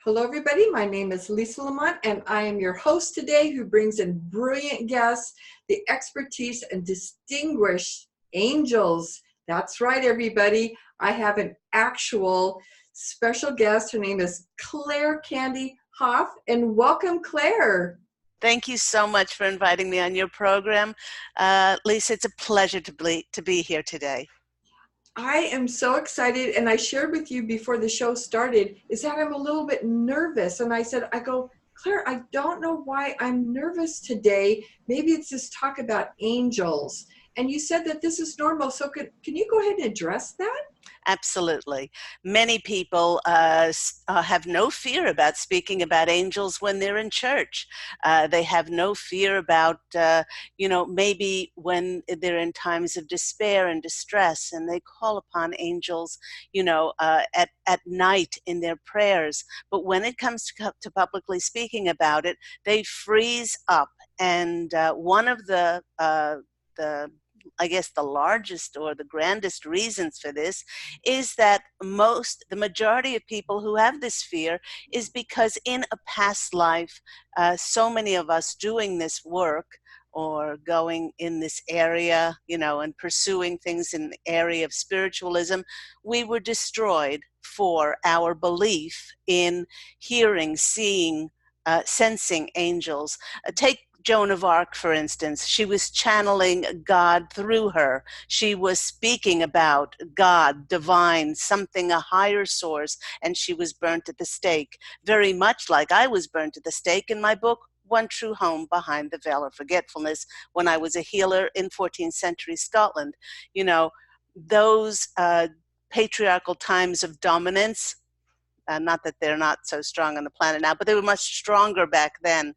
Hello, everybody. My name is Lisa Lamont, and I am your host today who brings in brilliant guests, the expertise and distinguished angels. That's right, everybody. I have an actual special guest. Her name is Claire Candy Hough, and welcome, Claire. Thank you so much for inviting me on your program. Lisa, it's a pleasure to be here today. I am so excited, and I shared with you before the show started, is that I'm a little bit nervous. And I said, Claire, I don't know why I'm nervous today. Maybe it's this talk about angels. And you said that this is normal. So can you go ahead and address that? Absolutely. Many people have no fear about speaking about angels when they're in church. They have no fear about, maybe when they're in times of despair and distress and they call upon angels, at night in their prayers. But when it comes to publicly speaking about it, they freeze up. And one of the I guess the largest or the grandest reasons for this is that the majority of people who have this fear is because in a past life, so many of us doing this work or going in this area, and pursuing things in the area of spiritualism, we were destroyed for our belief in hearing, seeing, sensing angels. Take Joan of Arc, for instance. She was channeling God through her. She was speaking about God, divine, something, a higher source, and she was burnt at the stake, very much like I was burnt at the stake in my book, One True Home Behind the Veil of Forgetfulness, when I was a healer in 14th century Scotland. Those patriarchal times of dominance, not that they're not so strong on the planet now, but they were much stronger back then,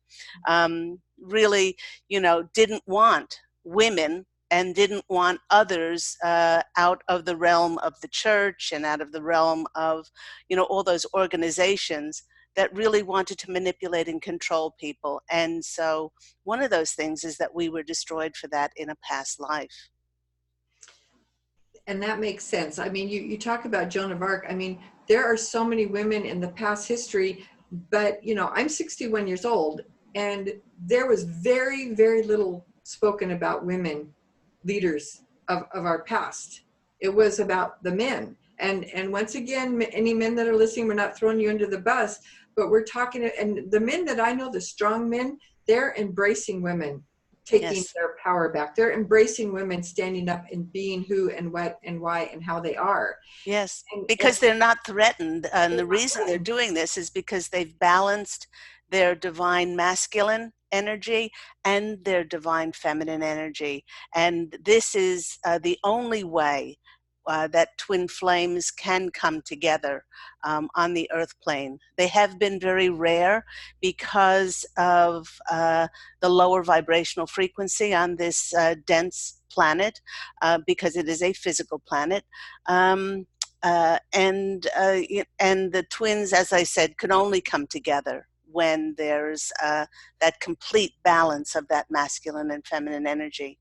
really, didn't want women and didn't want others out of the realm of the church and out of the realm of, all those organizations that really wanted to manipulate and control people. And so one of those things is that we were destroyed for that in a past life. And that makes sense. I mean, you talk about Joan of Arc. I mean, there are so many women in the past history, but, I'm 61 years old, and there was very, very little spoken about women leaders of our past. It was about the men. And once again, any men that are listening, we're not throwing you under the bus, but we're talking, and the men that I know, the strong men, they're embracing women, taking Yes. their power back. They're embracing women, standing up and being who and what and why and how they are. Yes, And because they're not threatened. And the reason they're doing this is because they've balanced their divine masculine energy and their divine feminine energy. And this is the only way that twin flames can come together on the earth plane. They have been very rare because of the lower vibrational frequency on this dense planet, because it is a physical planet. And the twins, as I said, can only come together when there's that complete balance of that masculine and feminine energy.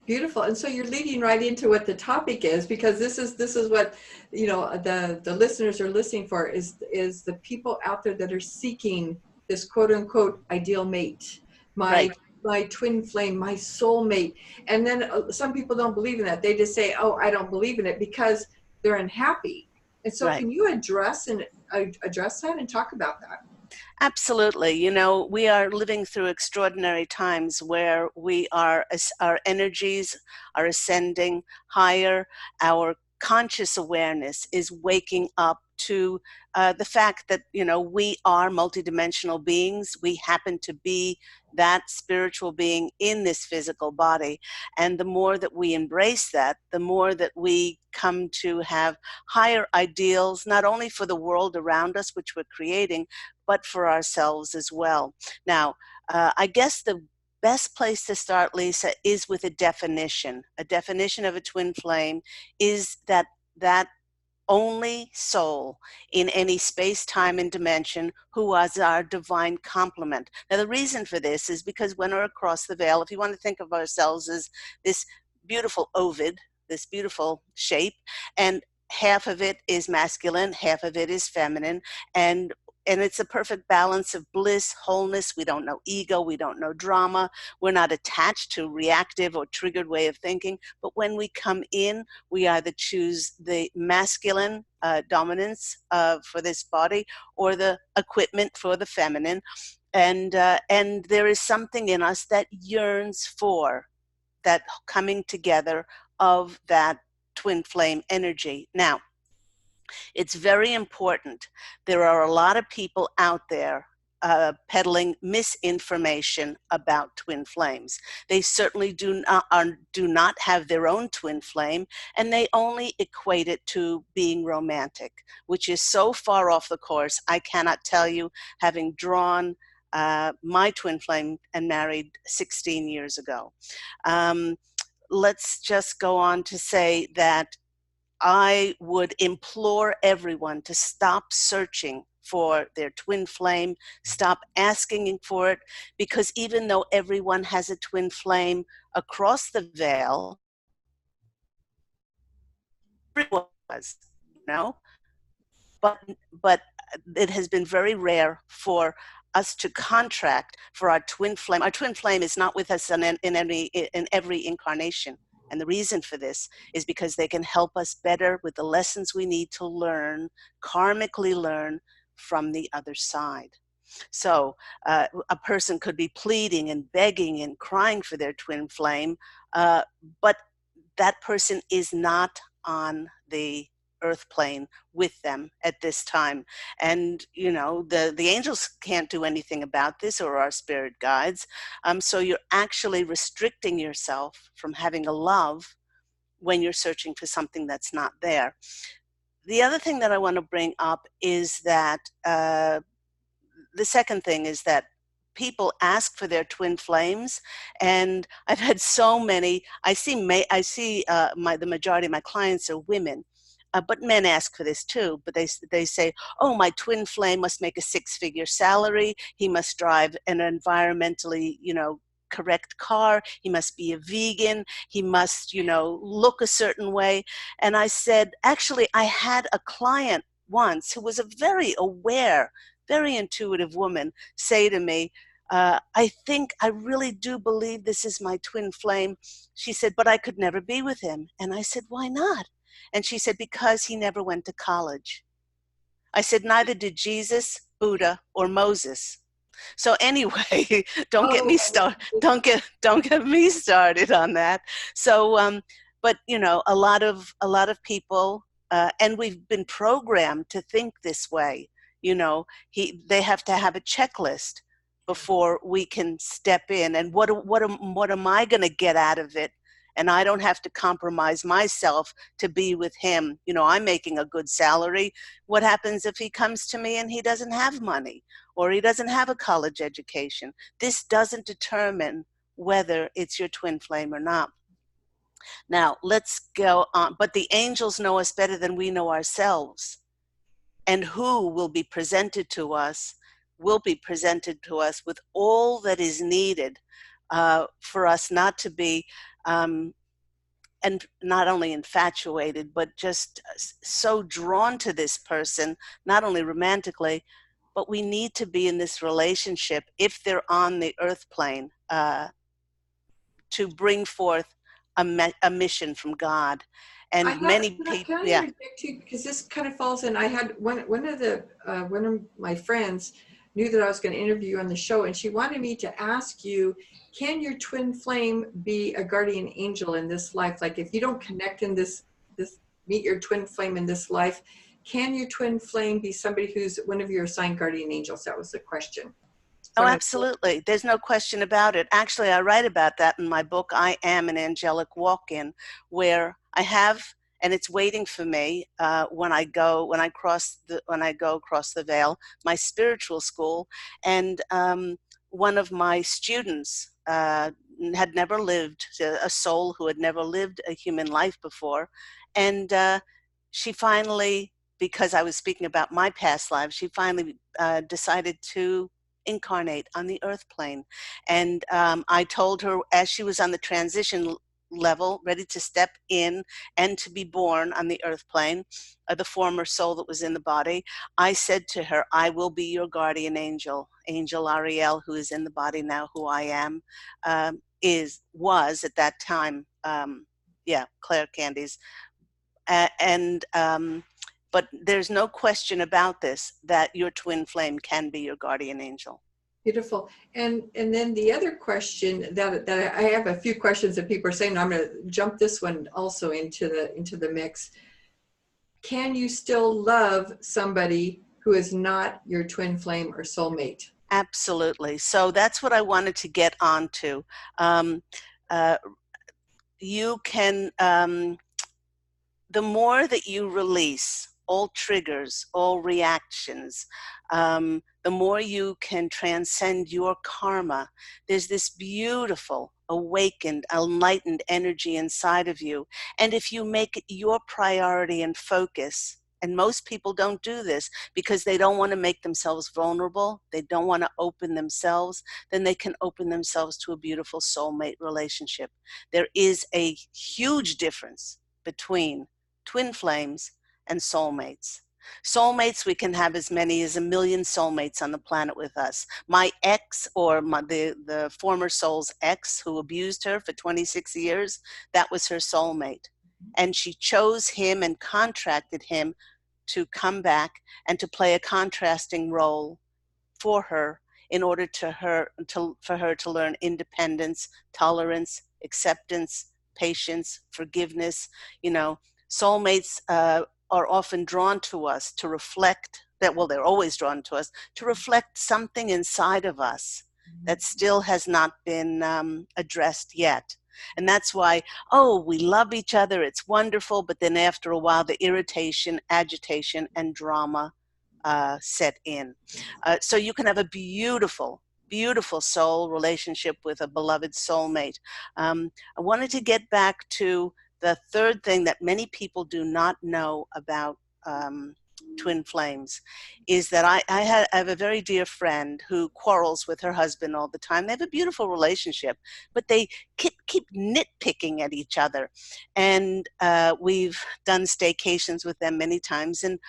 beautiful. And so you're leading right into what the topic is, because this is what, the listeners are listening for, is the people out there that are seeking this quote unquote ideal mate, Right. my twin flame, my soulmate. And then some people don't believe in that. They just say, oh, I don't believe in it, because they're unhappy. And so Right. can you address that and talk about that? Absolutely. We are living through extraordinary times where our energies are ascending higher. Our conscious awareness is waking up to the fact that, we are multidimensional beings. We happen to be that spiritual being in this physical body. And the more that we embrace that, the more that we come to have higher ideals, not only for the world around us, which we're creating, but for ourselves as well. Now, I guess the best place to start, Lisa, is with a definition. A definition of a twin flame is that only soul in any space, time, and dimension who was our divine complement. Now, the reason for this is because when we're across the veil, if you want to think of ourselves as this beautiful ovid, this beautiful shape, and half of it is masculine, half of it is feminine, and and it's a perfect balance of bliss, wholeness. We don't know ego, we don't know drama, we're not attached to reactive or triggered way of thinking. But when we come in, we either choose the masculine dominance for this body, or the equipment for the feminine. And there is something in us that yearns for that coming together of that twin flame energy. Now, it's very important. There are a lot of people out there peddling misinformation about twin flames. They certainly do not have their own twin flame, and they only equate it to being romantic, which is so far off the course. I cannot tell you, having drawn my twin flame and married 16 years ago. Let's just go on to say that I would implore everyone to stop searching for their twin flame, stop asking for it, because even though everyone has a twin flame across the veil, everyone does, but it has been very rare for us to contract for our twin flame. Our twin flame is not with us in every incarnation. And the reason for this is because they can help us better with the lessons we need to learn, karmically learn from the other side. So a person could be pleading and begging and crying for their twin flame, but that person is not on the earth plane with them at this time. And the angels can't do anything about this, or our spirit guides. So you're actually restricting yourself from having a love when you're searching for something that's not there. The other thing that I want to bring up is that the second thing is that people ask for their twin flames, and I've had so many. I see the majority of my clients are women, but men ask for this too. But they say, "Oh, my twin flame must make a 6-figure salary. He must drive an environmentally, correct car. He must be a vegan. He must, look a certain way." And I said, actually, I had a client once who was a very aware, very intuitive woman say to me, I really do believe this is my twin flame. She said, but I could never be with him. And I said, why not? And she said, because he never went to college. I said, neither did Jesus, Buddha, or Moses. So anyway, don't get me me started on that. So, but a lot of people, and we've been programmed to think this way. They have to have a checklist before we can step in. And what am I going to get out of it? And I don't have to compromise myself to be with him. I'm making a good salary. What happens if he comes to me and he doesn't have money, or he doesn't have a college education? This doesn't determine whether it's your twin flame or not. Now, let's go on. But the angels know us better than we know ourselves. And who will be presented to us with all that is needed for us not to be and not only infatuated, but just so drawn to this person, not only romantically, but we need to be in this relationship, if they're on the earth plane, to bring forth a mission from God. And many people, can I interject you, because this kind of falls in. I had one of my friends knew that I was going to interview you on the show, and she wanted me to ask you, can your twin flame be a guardian angel in this life? Like, if you don't connect in this meet your twin flame in this life, can your twin flame be somebody who's one of your assigned guardian angels? That was the question. Oh, absolutely. There's no question about it. Actually, I write about that in my book, I Am an Angelic Walk-In, where I have, and it's waiting for me when I go across the veil, my spiritual school. And one of my students had never lived, a soul who had never lived a human life before. And she finally, because I was speaking about my past lives, she finally decided to incarnate on the earth plane. And I told her, as she was on the transition level, ready to step in and to be born on the earth plane, the former soul that was in the body, I said to her, I will be your guardian angel, Angel Ariel, who is in the body now, who I am, was at that time, Claire Candies. But there's no question about this, that your twin flame can be your guardian angel. Beautiful. And then the other question that I have a few questions that people are saying, I'm going to jump this one also into the mix. Can you still love somebody who is not your twin flame or soulmate? Absolutely. So that's what I wanted to get onto. You can, the more that you release all triggers, all reactions, the more you can transcend your karma. There's this beautiful, awakened, enlightened energy inside of you. And if you make it your priority and focus, and most people don't do this because they don't want to make themselves vulnerable, they don't want to open themselves, then they can open themselves to a beautiful soulmate relationship. There is a huge difference between twin flames and soulmates. Soulmates, we can have as many as 1 million soulmates on the planet with us. My ex, or the former soul's ex, who abused her for 26 years, that was her soulmate. And she chose him and contracted him to come back and to play a contrasting role for her in order for her to learn independence, tolerance, acceptance, patience, forgiveness. Soulmates are often drawn to us to reflect that, well, they're always drawn to us to reflect something inside of us that still has not been addressed yet. And that's why, we love each other, it's wonderful, but then after a while, the irritation, agitation, and drama set in. So you can have a beautiful, beautiful soul relationship with a beloved soulmate. I wanted to get back to the third thing that many people do not know about twin flames is that I have a very dear friend who quarrels with her husband all the time. They have a beautiful relationship, but they keep nitpicking at each other. And we've done staycations with them many times. And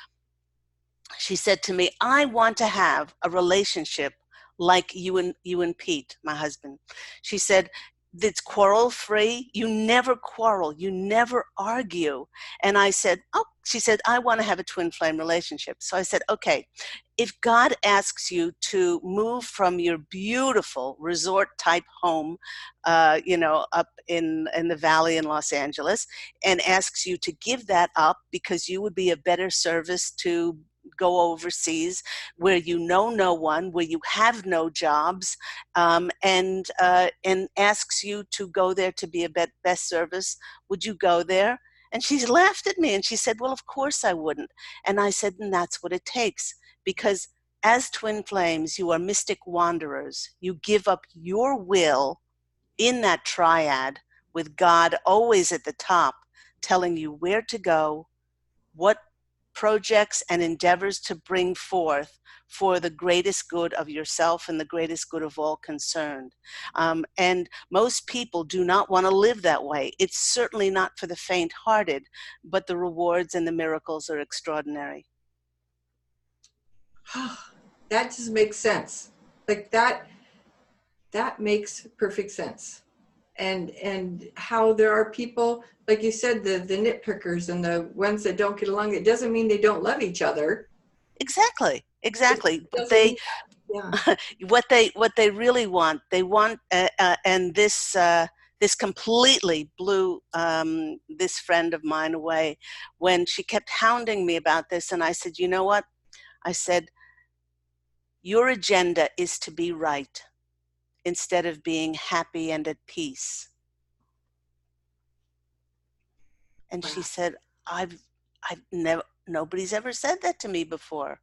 she said to me, I want to have a relationship like you and Pete, my husband. She said, it's quarrel free. You never quarrel. You never argue. And I said, she said, I want to have a twin flame relationship. So I said, okay, if God asks you to move from your beautiful resort type home, up in the valley in Los Angeles, and asks you to give that up because you would be a better service to go overseas where you know no one, where you have no jobs, and asks you to go there to be a best service, would you go there? And she laughed at me and she said, well, of course I wouldn't. And I said, and that's what it takes, because as twin flames, you are mystic wanderers. You give up your will in that triad with God always at the top, telling you where to go, what projects and endeavors to bring forth for the greatest good of yourself and the greatest good of all concerned. And most people do not want to live that way. It's certainly not for the faint-hearted, but the rewards and the miracles are extraordinary. That just makes sense. Like that makes perfect sense. And how there are people, like you said, the nitpickers and the ones that don't get along. It doesn't mean they don't love each other. Exactly. But what they really want, and this completely blew this friend of mine away when she kept hounding me about this. And I said, you know what? I said, your agenda is to be right instead of being happy and at peace. And she said, I've never, nobody's ever said that to me before.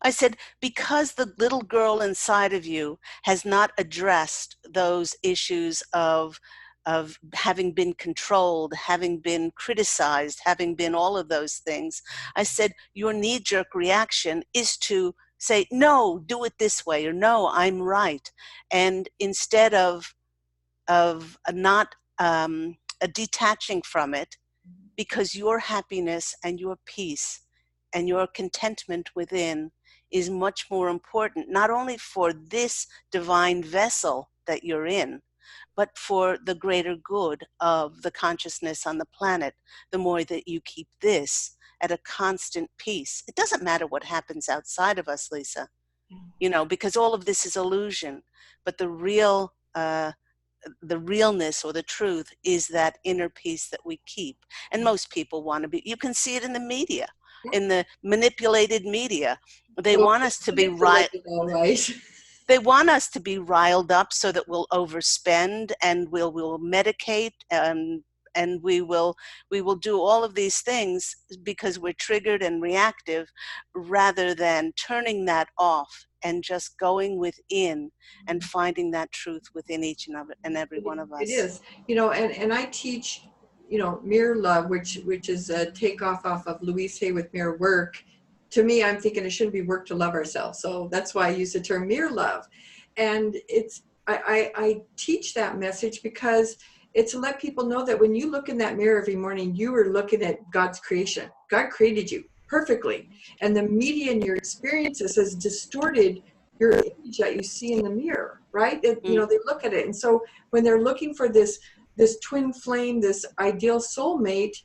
I said, because the little girl inside of you has not addressed those issues of having been controlled, having been criticized, having been all of those things. I said, your knee-jerk reaction is to say, no, do it this way, or no, I'm right. And instead of not detaching from it, because your happiness and your peace and your contentment within is much more important, not only for this divine vessel that you're in, but for the greater good of the consciousness on the planet. The more that you keep this at a constant peace, it doesn't matter what happens outside of us, Lisa, because all of this is illusion. But the realness or the truth is that inner peace that we keep. And most people want to be, you can see it in the media, in the manipulated media. They Well, want us to be right. manipulated, all right. They want us to be riled up so that we'll overspend, and we'll medicate, and we will do all of these things because we're triggered and reactive, rather than turning that off and just going within and finding that truth within each and every one of It us. is, and I teach, mirror love, which is a takeoff off of Louise Hay with mirror work. To me, I'm thinking it shouldn't be work to love ourselves. So that's why I use the term mirror love. And I teach that message because it's to let people know that when you look in that mirror every morning, you are looking at God's creation. God created you perfectly. And the media and your experiences has distorted your image that you see in the mirror, right? They look at it. And so when they're looking for this twin flame, this ideal soulmate,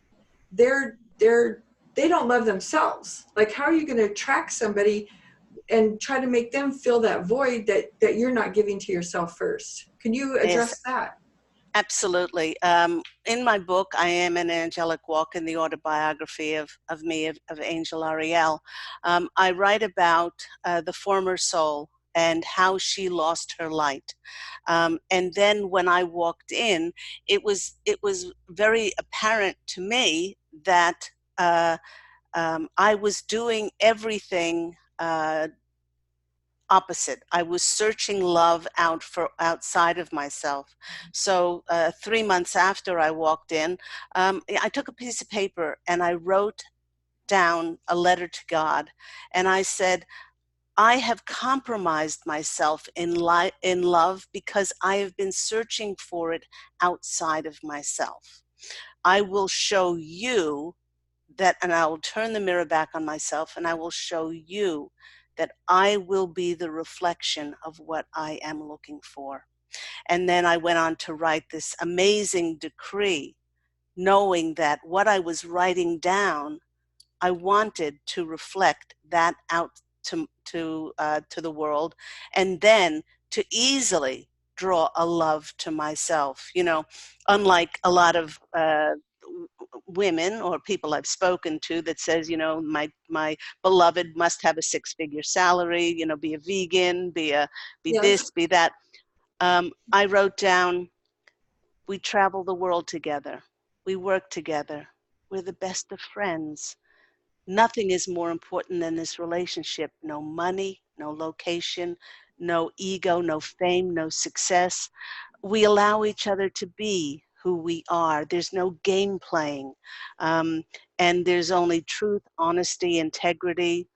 they don't love themselves. Like, how are you going to attract somebody and try to make them fill that void that you're not giving to yourself first? Can you Yes, address that? absolutely. In my book, I Am an Angelic Walk, in the autobiography of me, of Angel Ariel, I write about the former soul and how she lost her light. And then when I walked in, it was very apparent to me that I was doing everything opposite. I was searching love outside of myself. So 3 months after I walked in, I took a piece of paper and I wrote down a letter to God, and I said, I have compromised myself in love because I have been searching for it outside of myself. I will show you that, and I will turn the mirror back on myself, and I will show you that I will be the reflection of what I am looking for. And then I went on to write this amazing decree, knowing that what I was writing down, I wanted to reflect that out to the world, and then to easily draw a love to myself. Unlike a lot of women or people I've spoken to that says, my beloved must have a 6-figure salary, be a vegan, be Yes. this, be that. I wrote down, we travel the world together. We work together. We're the best of friends. Nothing is more important than this relationship. No money, no location, no ego, no fame, no success. We allow each other to be who we are. There's no game playing. And there's only truth, honesty, integrity.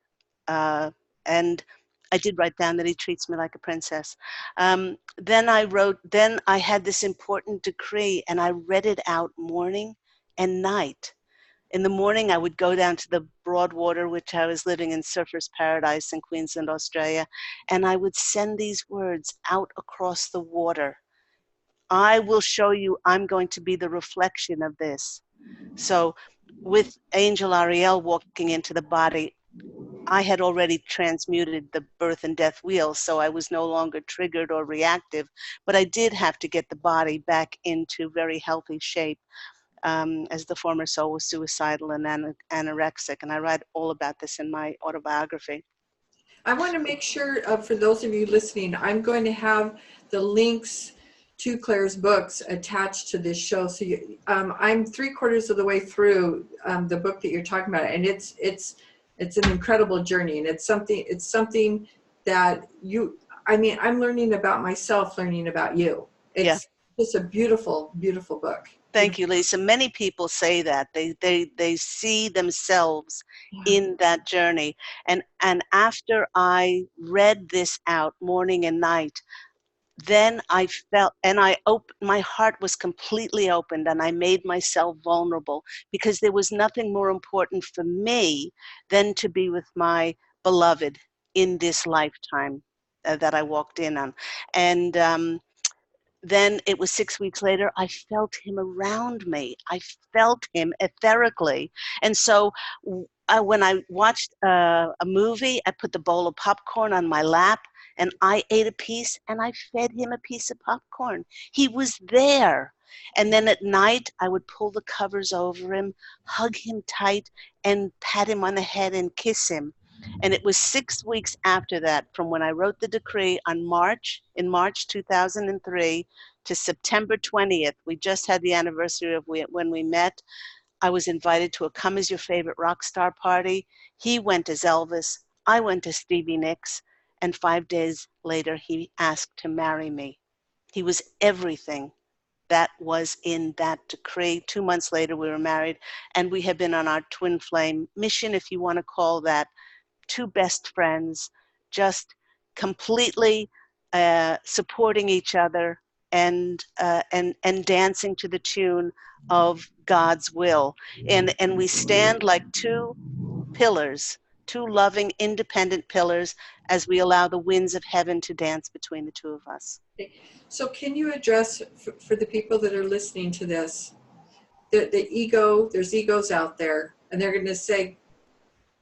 And I did write down that he treats me like a princess. Then I had this important decree, and I read it out morning and night. In the morning, I would go down to the Broadwater, which I was living in Surfers Paradise in Queensland, Australia, and I would send these words out across the water. I will show you I'm going to be the reflection of this. So with Angel Ariel walking into the body, I had already transmuted the birth and death wheel, so I was no longer triggered or reactive, but I did have to get the body back into very healthy shape, as the former soul was suicidal and anorexic. And I write all about this in my autobiography. I want to make sure, for those of you listening, I'm going to have the links to Claire's books attached to this show. So I'm 3/4 of the way through the book that you're talking about, and it's an incredible journey, and it's something that I'm learning about myself, learning about you. Yeah. It's just a beautiful, beautiful book. Thank you, Lisa. Many people say that they see themselves in that journey. And after I read this out morning and night, then I felt, and my heart was completely opened, and I made myself vulnerable, because there was nothing more important for me than to be with my beloved in this lifetime that I walked in on. And then it was 6 weeks later, I felt him around me. I felt him etherically. And so when I watched a movie, I put the bowl of popcorn on my lap and I ate a piece and I fed him a piece of popcorn. He was there. And then at night, I would pull the covers over him, hug him tight, and pat him on the head and kiss him. And it was 6 weeks after that, from when I wrote the decree in March 2003, to September 20th. We just had the anniversary of when we met. I was invited to a Come As Your Favorite Rock Star party. He went as Elvis. I went as Stevie Nicks. And 5 days later, he asked to marry me. He was everything that was in that decree. 2 months later, we were married, and we have been on our twin flame mission, if you want to call that, two best friends, just completely supporting each other, and dancing to the tune of God's will. And we stand like two pillars, two loving, independent pillars, as we allow the winds of heaven to dance between the two of us. So can you address, for the people that are listening to this, the ego, there's egos out there, and they're going to say,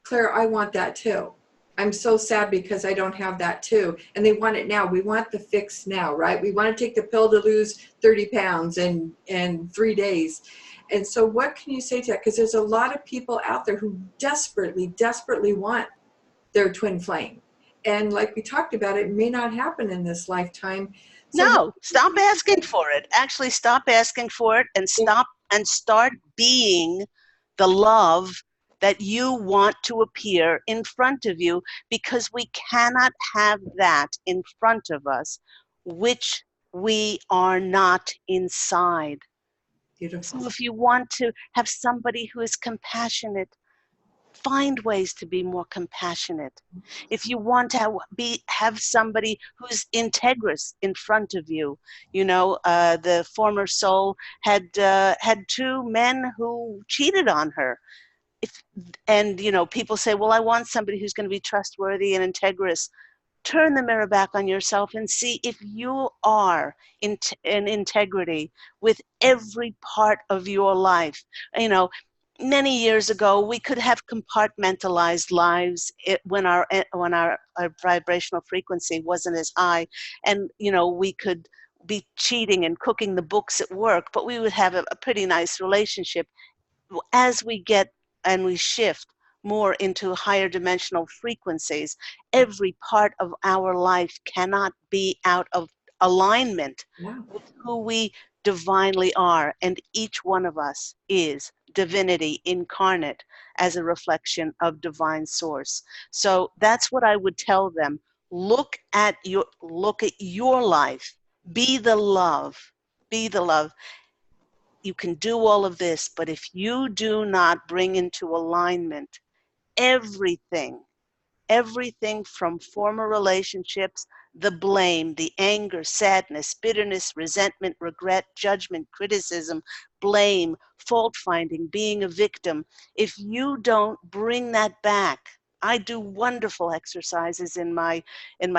Claire, I want that too. I'm so sad because I don't have that too. And they want it now. We want the fix now, right? We want to take the pill to lose 30 pounds in 3 days. And so what can you say to that? Because there's a lot of people out there who desperately, desperately want their twin flame. And like we talked about, it may not happen in this lifetime. So No, stop asking for it. Actually, stop asking for it, and start being the love that you want to appear in front of you, because we cannot have that in front of us which we are not inside. beautiful. So if you want to have somebody who is compassionate, find ways to be more compassionate. If you want to have somebody who's integrous in front of you, the former soul had two men who cheated on her. People say, well, I want somebody who's going to be trustworthy and integrous. Turn the mirror back on yourself and see if you are in integrity with every part of your life. Many years ago, we could have compartmentalized lives when our vibrational frequency wasn't as high, and we could be cheating and cooking the books at work, but we would have a pretty nice relationship. As we get and we shift more into higher dimensional frequencies, every part of our life cannot be out of alignment with who we divinely are. And each one of us is divinity incarnate as a reflection of divine source. So that's what I would tell them. Look at your life. Be the love. Be the love. You can do all of this, but if you do not bring into alignment everything, everything from former relationships, the blame, the anger, sadness, bitterness, resentment, regret, judgment, criticism, blame, fault finding, being a victim. If you don't bring that back, I do wonderful exercises in my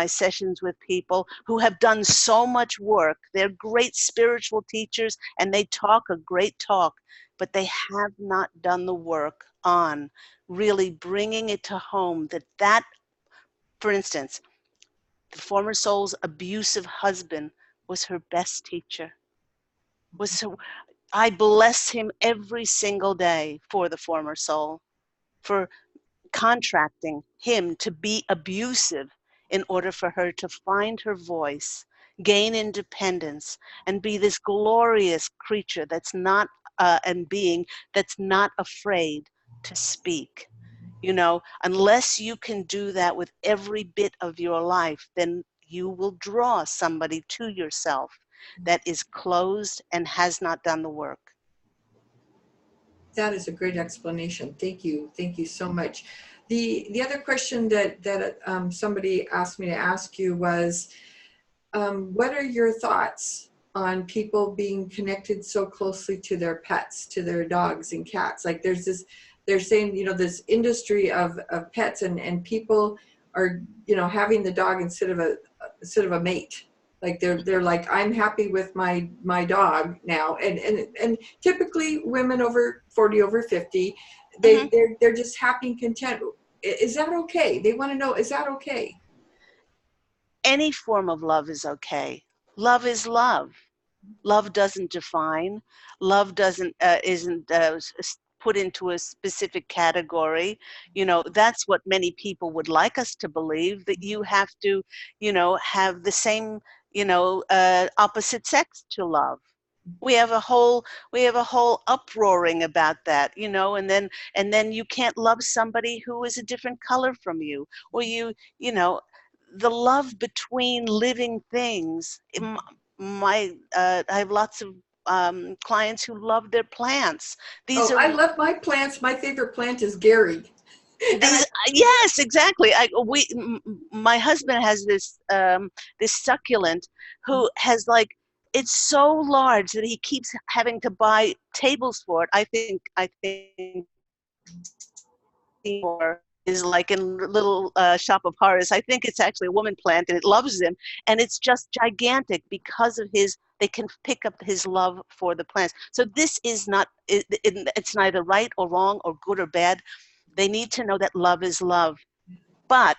sessions with people who have done so much work. They're great spiritual teachers and they talk a great talk, but they have not done the work on really bringing it to home that, for instance, the former soul's abusive husband was her best teacher. I bless him every single day for the former soul, for contracting him to be abusive in order for her to find her voice, gain independence, and be this glorious creature that's not and being that's not afraid to speak. Unless you can do that with every bit of your life, then you will draw somebody to yourself that is closed and has not done the work. That is a great explanation. Thank you. Thank you so much. The other question that somebody asked me to ask you was, What are your thoughts on people being connected so closely to their pets, to their dogs and cats? Like there's this, they're saying, you know, this industry of pets, and people are, you know, having the dog instead of a mate. Like they're like, I'm happy with my dog now. And typically women over 40, over 50, Hmm. they're just happy and content. Is that okay? They want to know, is that okay? Any form of love is okay. Love is love. Love doesn't define. Love doesn't isn't put into a specific category. You know, that's what many people would like us to believe, that you have to, you know, have the same, you know, opposite sex to love. We have a whole uproaring about that, you know, and then you can't love somebody who is a different color from you, or you know, the love between living things. I have lots of clients who love their plants. These Oh, are I love my plants. My favorite plant is Gary. And I, these yes, exactly. My husband has this succulent who has like, it's so large that he keeps having to buy tables for it. I think Seymour is like in Little Shop of Horrors. I think it's actually a woman plant, and it loves him, and it's just gigantic because of his. They can pick up his love for the plants. So this is not. It's neither right or wrong or good or bad. They need to know that love is love. But,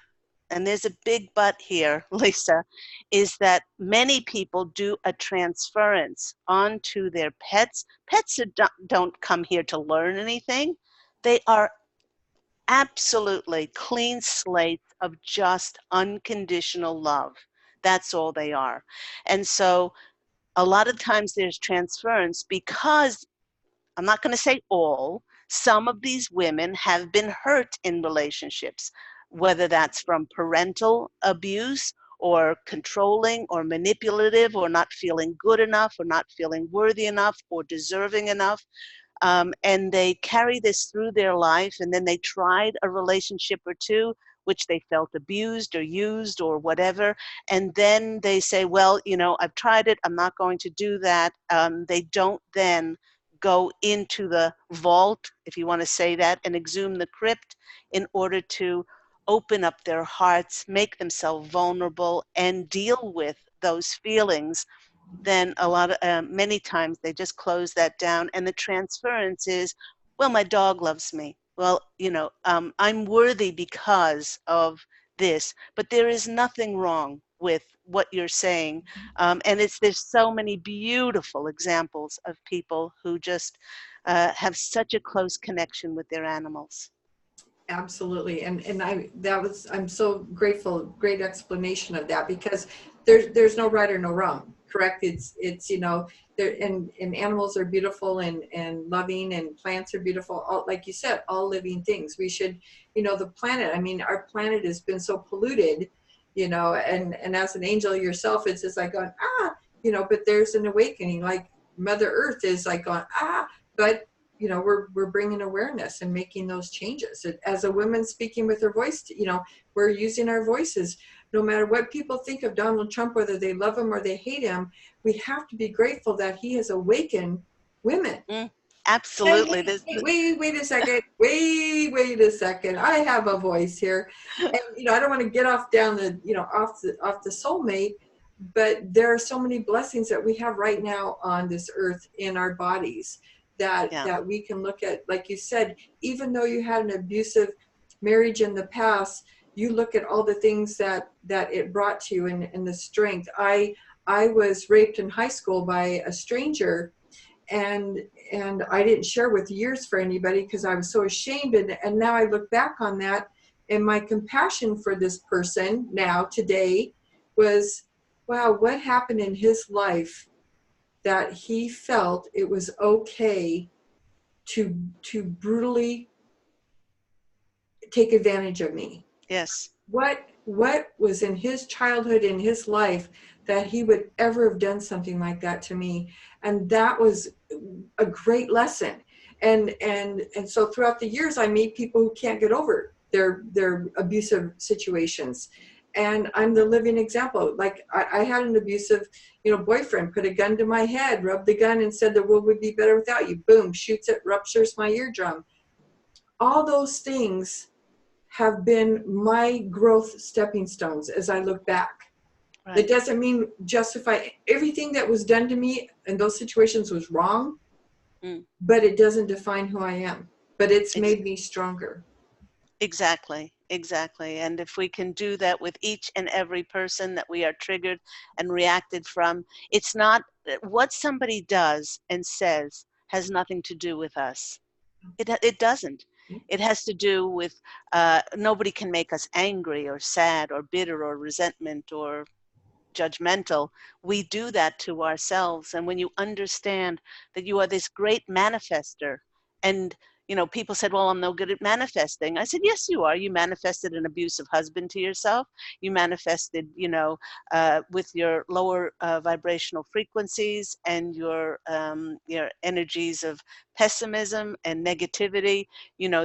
and there's a big but here, Lisa, is that many people do a transference onto their pets. Pets don't come here to learn anything. They are absolutely clean slates of just unconditional love. That's all they are. And so a lot of times there's transference because, I'm not going to say all, some of these women have been hurt in relationships, whether that's from parental abuse or controlling or manipulative or not feeling good enough or not feeling worthy enough or deserving enough. And they carry this through their life, and then they tried a relationship or two which they felt abused or used or whatever, and then they say, well, you know, I've tried it, I'm not going to do that. They don't then go into the vault, if you want to say that, and exhume the crypt in order to open up their hearts, make themselves vulnerable, and deal with those feelings. Then many times they just close that down, and the transference is, well, my dog loves me. Well, you know, I'm worthy because of this. But there is nothing wrong with what you're saying, and there's so many beautiful examples of people who just have such a close connection with their animals. absolutely. And I'm so grateful, great explanation of that, because there's no right or no wrong, correct? It's, you know, there, and animals are beautiful and loving, and plants are beautiful. All, like you said, all living things. We should, you know, the planet, I mean, our planet has been so polluted, you know, and as an angel yourself, it's just like going, ah, you know, but there's an awakening, like Mother Earth is like going, ah, but you know, we're bringing awareness and making those changes. As a woman speaking with her voice, you know, we're using our voices. No matter what people think of Donald Trump, whether they love him or they hate him, we have to be grateful that he has awakened women. Mm, Hey, absolutely. wait a second. Wait a second. I have a voice here. And, you know, I don't want to get off down the, you know, off the soulmate, but there are so many blessings that we have right now on this earth in our bodies Yeah. that we can look at. Like you said, even though you had an abusive marriage in the past, you look at all the things that it brought to you, and the strength. I was raped in high school by a stranger, and I didn't share with years for anybody because I was so ashamed, and now I look back on that, and my compassion for this person now today was, wow, what happened in his life that he felt it was okay to brutally take advantage of me. Yes. What was in his childhood, in his life, that he would ever have done something like that to me? And that was a great lesson. And so throughout the years, I meet people who can't get over their abusive situations, and I'm the living example. Like I had an abusive, boyfriend, put a gun to my head, rubbed the gun and said the world would be better without you. Boom, shoots it, ruptures my eardrum. All those things have been my growth stepping stones as I look back. That Right. doesn't mean justify everything that was done to me in those situations was wrong, Mm. but it doesn't define who I am. But it's Ex- made me stronger. exactly, exactly. And if we can do that with each and every person that we are triggered and reacted from, it's not what somebody does and says has nothing to do with us. It doesn't. It has to do with nobody can make us angry or sad or bitter or resentment or judgmental. We do that to ourselves. And when you understand that you are this great manifester, and people said, well, I'm no good at manifesting. I said, yes, you are. You manifested an abusive husband to yourself. You manifested, with your lower vibrational frequencies and your energies of pessimism and negativity,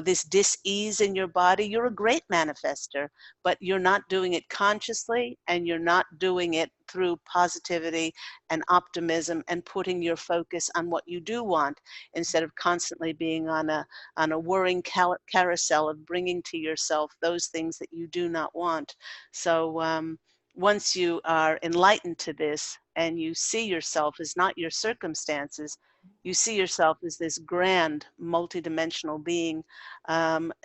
this dis-ease in your body. You're a great manifester, but you're not doing it consciously, and you're not doing it through positivity and optimism and putting your focus on what you do want, instead of constantly being on a worrying carousel of bringing to yourself those things that you do not want. So once you are enlightened to this and you see yourself as not your circumstances, you see yourself as this grand multidimensional being,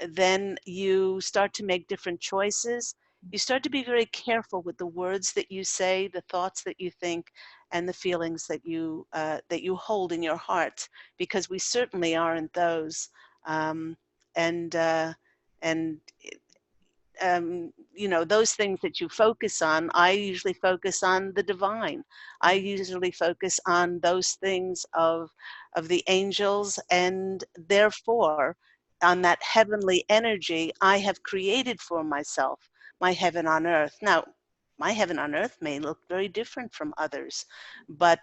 then you start to make different choices. You start to be very careful with the words that you say, the thoughts that you think, and the feelings that you hold in your heart, because we certainly aren't those. Um, and uh, and those things that you focus on, I usually focus on the divine. I usually focus on those things of the angels, and therefore on that heavenly energy I have created for myself, my heaven on earth. Now, my heaven on earth may look very different from others, but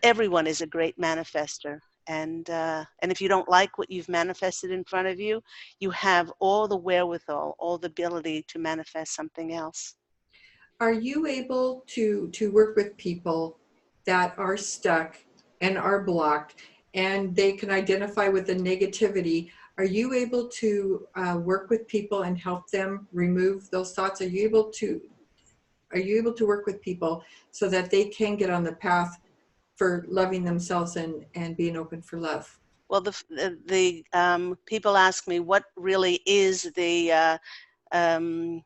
everyone is a great manifester. And if you don't like what you've manifested in front of you, you have all the wherewithal, all the ability to manifest something else. Are you able to work with people that are stuck and are blocked, and they can identify with the negativity? Are you able to work with people and help them remove those thoughts? Are you able to work with people so that they can get on the path for loving themselves and being open for love? Well, the people ask me what really is um,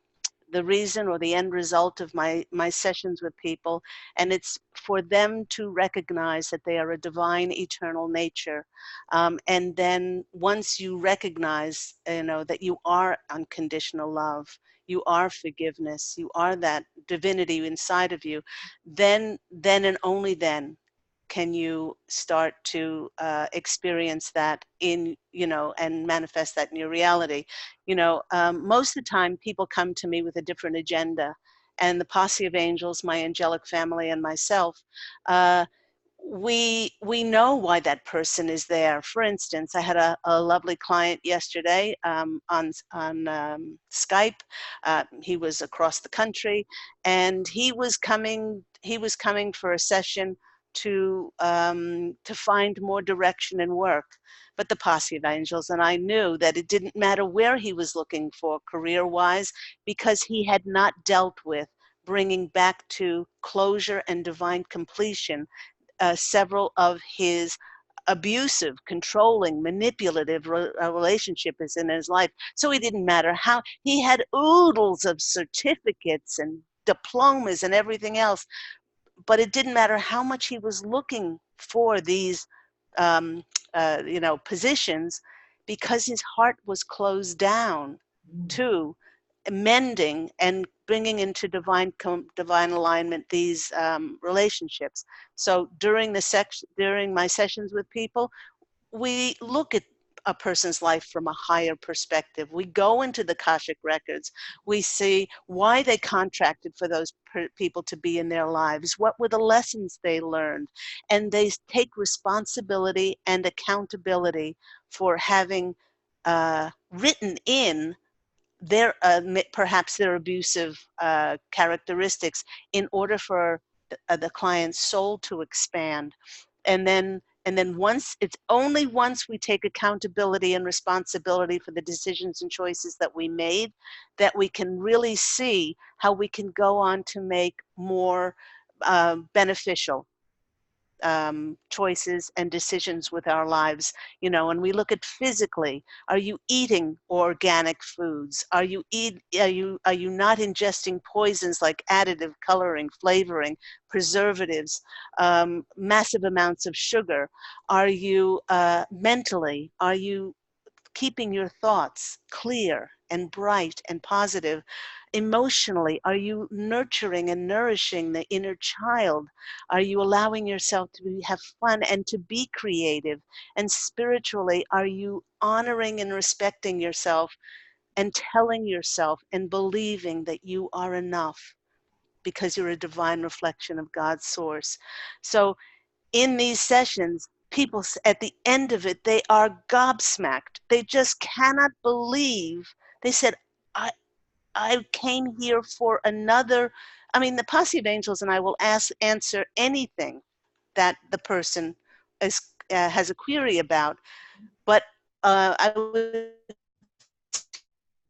the reason or the end result of my sessions with people, and it's for them to recognize that they are a divine eternal nature, and then once you recognize that you are unconditional love, you are forgiveness, you are that divinity inside of you, then and only then can you start to experience that and manifest that in your reality. Most of the time people come to me with a different agenda, and the posse of angels, my angelic family and myself, uh, we know why that person is there. For instance, I had a lovely client yesterday on Skype. He was across the country, and he was coming for a session to find more direction in work. But the posse of angels and I knew that it didn't matter where he was looking for career-wise, because he had not dealt with bringing back to closure and divine completion several of his abusive, controlling, manipulative relationships in his life. So it didn't matter how he had oodles of certificates and diplomas and everything else, but it didn't matter how much he was looking for these um, positions, because his heart was closed down to mending and bringing into divine alignment these relationships. So during my sessions with people, we look at a person's life from a higher perspective. We go into the Akashic records. We see why they contracted for those people to be in their lives. What were the lessons they learned? And they take responsibility and accountability for having written in perhaps their abusive characteristics, in order for the client's soul to expand. And then once, it's only once we take accountability and responsibility for the decisions and choices that we made, that we can really see how we can go on to make more beneficial choices and decisions with our lives. And we look at physically: are you eating organic foods? Are you not ingesting poisons like additive, coloring, flavoring, preservatives, massive amounts of sugar? Are you mentally, are you keeping your thoughts clear and bright and positive? Emotionally, are you nurturing and nourishing the inner child? Are you allowing yourself to have fun and to be creative? And spiritually, are you honoring and respecting yourself and telling yourself and believing that you are enough because you're a divine reflection of God's source? So in these sessions, people at the end of it, they are gobsmacked. They just cannot believe. They said, I came here for another. I mean, the posse of angels and I will answer anything that the person has a query about. But I would,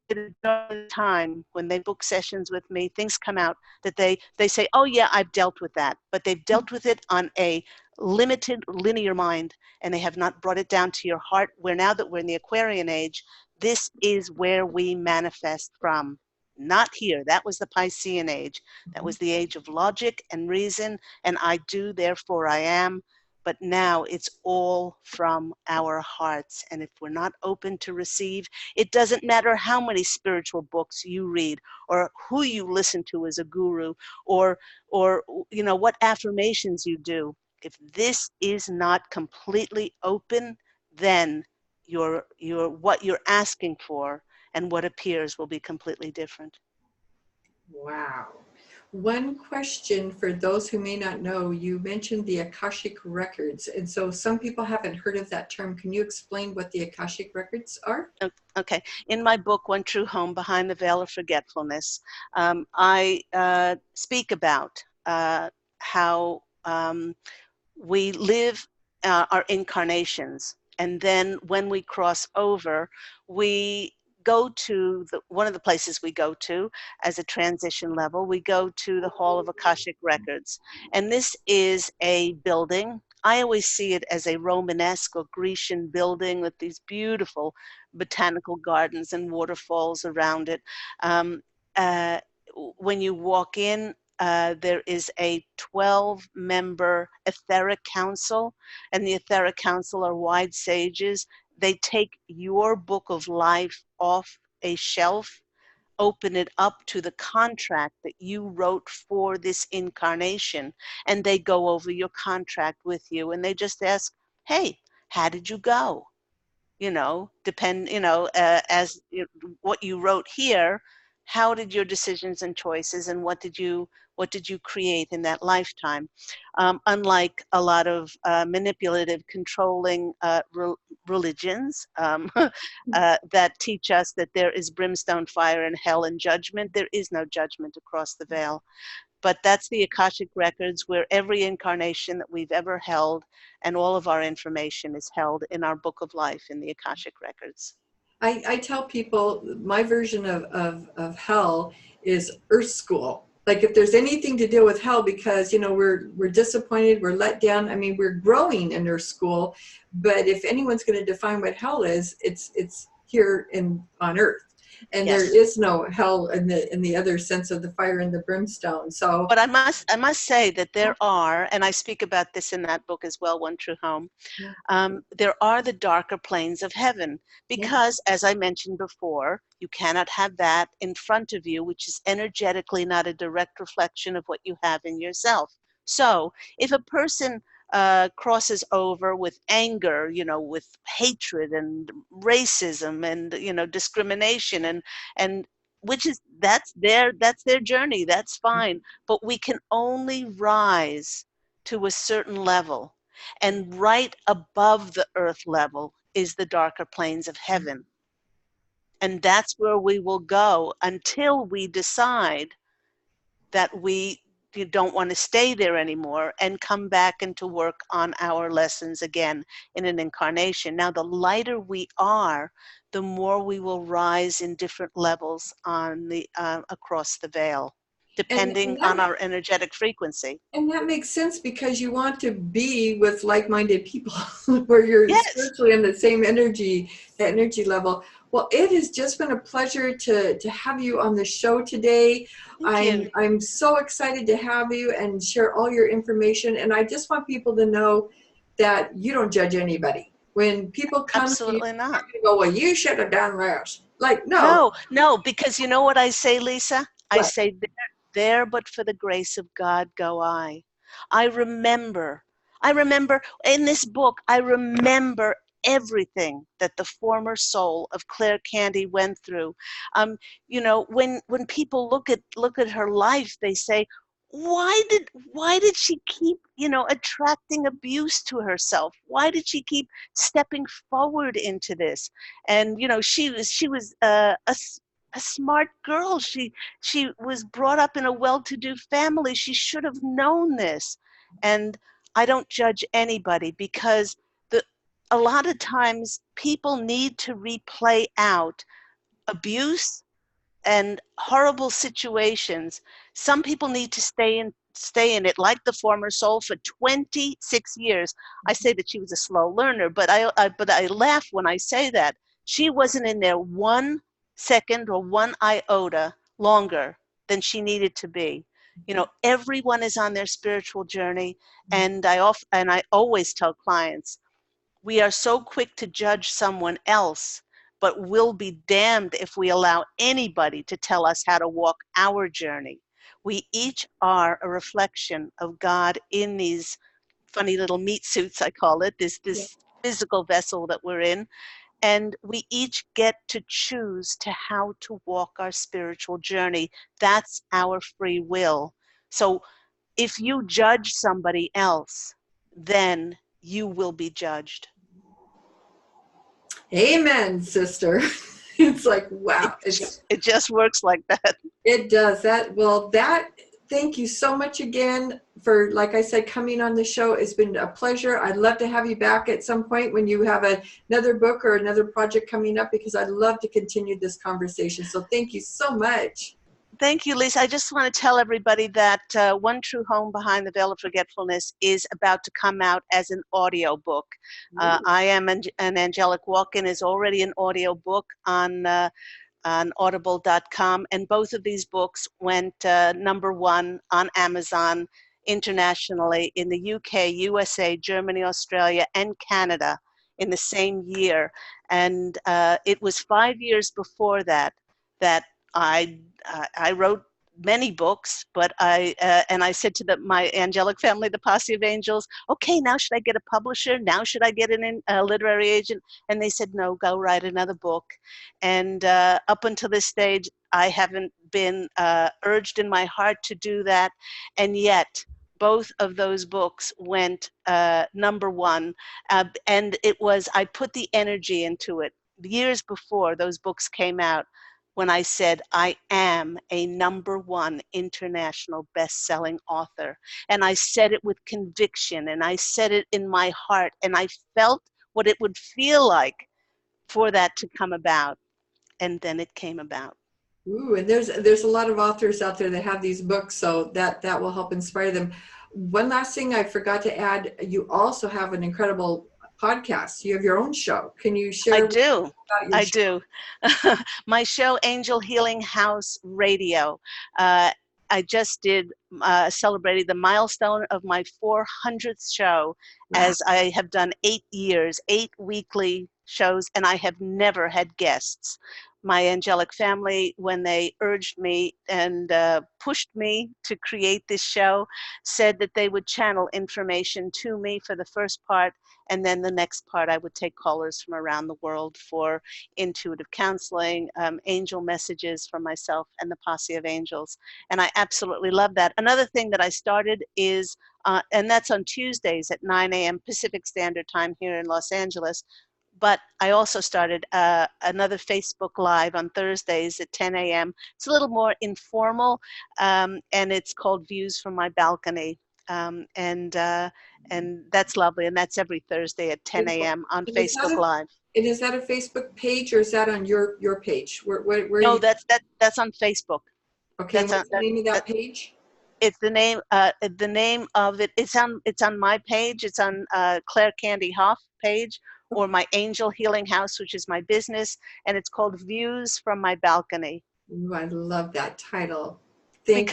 during the time when they book sessions with me, things come out that they say, oh yeah, I've dealt with that, but they've dealt with it on a limited linear mind, and they have not brought it down to your heart, where now that we're in the Aquarian age, this is where we manifest from. Not here. That was the Piscean age. That was the age of logic and reason, and I do, therefore I am. But now it's all from our hearts. And if we're not open to receive, it doesn't matter how many spiritual books you read, or who you listen to as a guru, or what affirmations you do. If this is not completely open, then what you're asking for and what appears will be completely different. Wow. One question for those who may not know: you mentioned the Akashic records, and so some people haven't heard of that term. Can you explain what the Akashic records are? Okay. In my book, One True Home, Behind the Veil of Forgetfulness, I speak about how we live our incarnations, and then when we cross over, we go to one of the places we go to as a transition level. We go to the Hall of Akashic Records, and this is a building. I always see it as a Romanesque or Grecian building with these beautiful botanical gardens and waterfalls around it. Um, uh, when you walk in, there is a 12-member etheric council, and the etheric council are wise sages. They take your book of life off a shelf, open it up to the contract that you wrote for this incarnation, and they go over your contract with you, and they just ask, hey, how did you go? As what you wrote here, how did your decisions and choices, and what did you create in that lifetime? Unlike a lot of manipulative, controlling religions that teach us that there is brimstone, fire, and hell and judgment, there is no judgment across the veil. But that's the Akashic Records, where every incarnation that we've ever held and all of our information is held in our book of life in the Akashic Records. I tell people my version of hell is Earth School. Like, if there's anything to deal with hell, because we're disappointed, we're let down. I mean, we're growing in Earth School, but if anyone's going to define what hell is, it's here on Earth, and there Yes. is no hell in the other sense of the fire and the brimstone. So But I must say that there are, and I speak about this in that book as well, One True Home. yeah, There are the darker planes of heaven, yeah. because, as I mentioned before, you cannot have that in front of you, which is energetically not a direct reflection of what you have in yourself. So if a person crosses over with anger, with hatred and racism and discrimination, and which is that's their journey, that's fine. But we can only rise to a certain level, and right above the earth level is the darker planes of heaven. And that's where we will go until we decide that we don't want to stay there anymore and come back and to work on our lessons again in an incarnation. Now, the lighter we are, the more we will rise in different levels on the across the veil, depending on our energetic frequency. And that makes sense because you want to be with like-minded people where you're Yes. spiritually in the same energy level. Well, it has just been a pleasure to have you on the show today. Thank you. I'm so excited to have you and share all your information. And I just want people to know that you don't judge anybody. When people come to you, Absolutely not. you go, well, you should have done this. Like, no. No, because you know what I say, Lisa? I What? say, there but for the grace of God go I. I remember, I remember in this book, I remember everything that the former soul of Claire Candy went through. You know, when people look at her life, they say, why did she keep, you know, attracting abuse to herself? Why did she keep stepping forward into this? And you know, she was a smart girl. She was brought up in a well-to-do family. She should have known this. And I don't judge anybody because a lot of times people need to replay out abuse and horrible situations. Some people need to stay in it, like the former soul, for 26 years. I say that she was a slow learner, but I laugh when I say that. She wasn't in there 1 second or one iota longer than she needed to be. You know, everyone is on their spiritual journey, and I always tell clients, we are so quick to judge someone else, but we'll be damned if we allow anybody to tell us how to walk our journey. We each are a reflection of God in these funny little meat suits, I call it, this physical vessel that we're in. And we each get to choose to how to walk our spiritual journey. That's our free will. So if you judge somebody else, then you will be judged. Amen, sister. It's like, wow. It just works like that. It does that. Well, thank you so much again for, like I said, coming on the show. It's been a pleasure. I'd love to have you back at some point when you have another book or another project coming up, because I'd love to continue this conversation. So thank you so much. Thank you, Lisa. I just want to tell everybody that One True Home Behind the Veil of Forgetfulness is about to come out as an audio book. I Am an Angelic Walk-In is already an audio book on audible.com, and both of these books went #1 on Amazon internationally in the UK, USA, Germany, Australia, and Canada in the same year. And it was 5 years before that that I wrote many books, but I said to my angelic family, the Posse of Angels, okay, now should I get a publisher? Now should I get a literary agent? And they said, no, go write another book. And up until this stage, I haven't been urged in my heart to do that. And yet, both of those books went #1. And I put the energy into it years before those books came out, when I said, I am a #1 international best-selling author. And I said it with conviction, and I said it in my heart, and I felt what it would feel like for that to come about. And then it came about. Ooh, and there's a lot of authors out there that have these books, so that will help inspire them. One last thing I forgot to add, you also have an incredible podcast. You have your own show. Can you I share do. about your I show? do. My show, Angel Healing House Radio. Uh, I just celebrated the milestone of my 400th show, Wow. as I have done 8 years, 8 weekly shows, and I have never had guests. My angelic family, when they urged me and pushed me to create this show, said that they would channel information to me for the first part, and then the next part I would take callers from around the world for intuitive counseling, angel messages from myself and the Posse of Angels. And I absolutely love that. Another thing that I started is, and that's on Tuesdays at 9 a.m. Pacific Standard Time here in Los Angeles, but I also started another Facebook Live on Thursdays at 10 a.m. It's a little more informal, and it's called Views from My Balcony. And that's lovely. And that's every Thursday at 10 Beautiful. a.m. on And Facebook Live. is that a Facebook page or is that on your page? Where No, you? that's on Facebook. Okay, and That's on what's the name of that page? it's the name of it. It's on my page. It's on Claire Candy Hough page, or my Angel Healing House, which is my business, and it's called Views from My Balcony. Ooh, I love that title. Thank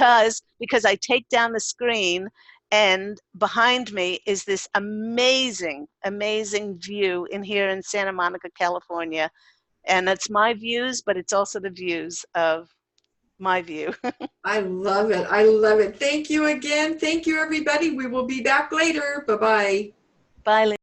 Because I take down the screen, and behind me is this amazing, amazing view here in Santa Monica, California. And it's my views, but it's also the views of my view. I love it. I love it. Thank you again. Thank you, everybody. We will be back later. Bye-bye. Bye, Lynn.